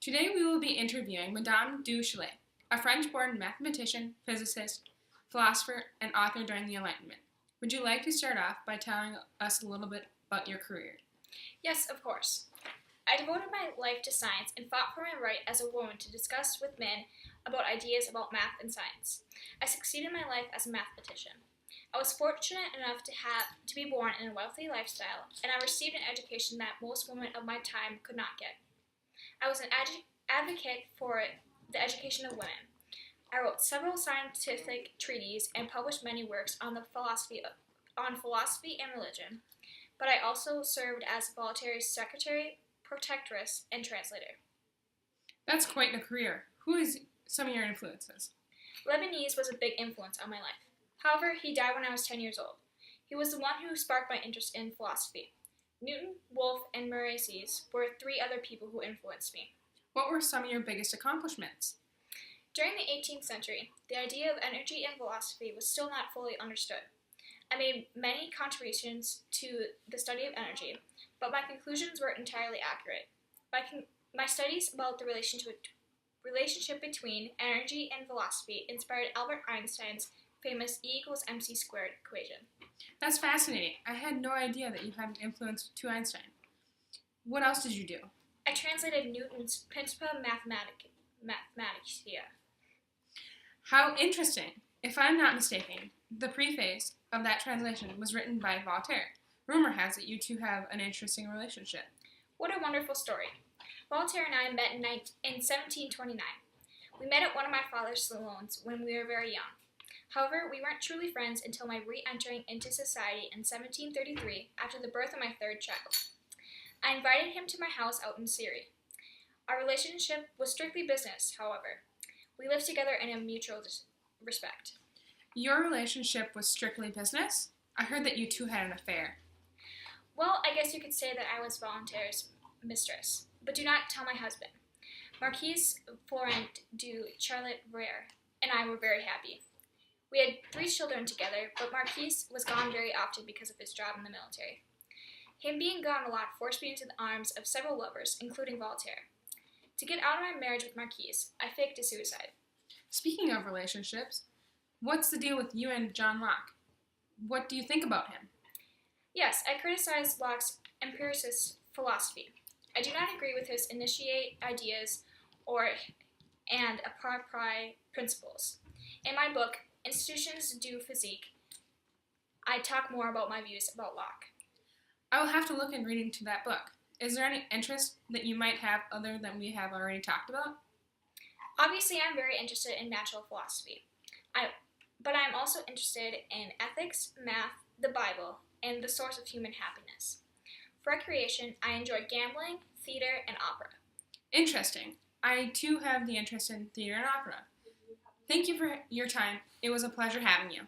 Today we will be interviewing Madame du Chatelet, a French-born mathematician, physicist, philosopher, and author during the Enlightenment. Would you like to start off by telling us a little bit about your career? Yes, of course. I devoted my life to science and fought for my right as a woman to discuss with men about ideas about math and science. I succeeded in my life as a mathematician. I was fortunate enough to be born in a wealthy lifestyle, and I received an education that most women of my time could not get. I was an advocate for the education of women. I wrote several scientific treatises and published many works on philosophy and religion, but I also served as Voltaire's secretary, protectress, and translator. That's quite a career. Who is some of your influences? Leibniz was a big influence on my life. However, he died when I was 10 years old. He was the one who sparked my interest in philosophy. Newton, Wolff, and Mises were three other people who influenced me. What were some of your biggest accomplishments? During the 18th century, the idea of energy in philosophy was still not fully understood. I made many contributions to the study of energy, but my conclusions were entirely accurate. My studies about the relationship between energy and velocity inspired Albert Einstein's famous E=mc² equation. That's fascinating. I had no idea that you had an influence to Einstein. What else did you do? I translated Newton's Principia Mathematica. How interesting. If I'm not mistaken, the preface of that translation was written by Voltaire. Rumor has it you two have an interesting relationship. What a wonderful story. Voltaire and I met in 1729. We met at one of my father's salons when we were very young. However, we weren't truly friends until my re-entering into society in 1733 after the birth of my third child. I invited him to my house out in Surrey. Our relationship was strictly business, however. We lived together in a mutual respect. Your relationship was strictly business? I heard that you two had an affair. Well, I guess you could say that I was Voltaire's mistress, but do not tell my husband. Marquise Florent du Chatelet and I were very happy. We had 3 children together, but Marquise was gone very often because of his job in the military. Him being gone a lot forced me into the arms of several lovers, including Voltaire. To get out of my marriage with Marquise, I faked a suicide. Speaking of relationships, what's the deal with you and John Locke? What do you think about him? Yes, I criticize Locke's empiricist philosophy. I do not agree with his initiate ideas and a priori principles. In my book, Institutions du Physique, I talk more about my views about Locke. I will have to look and read into that book. Is there any interest that you might have other than we have already talked about? Obviously, I'm very interested in natural philosophy, but I'm also interested in ethics, math, the Bible, and the source of human happiness. For recreation, I enjoy gambling, theater, and opera. Interesting. I too have the interest in theater and opera. Thank you for your time. It was a pleasure having you.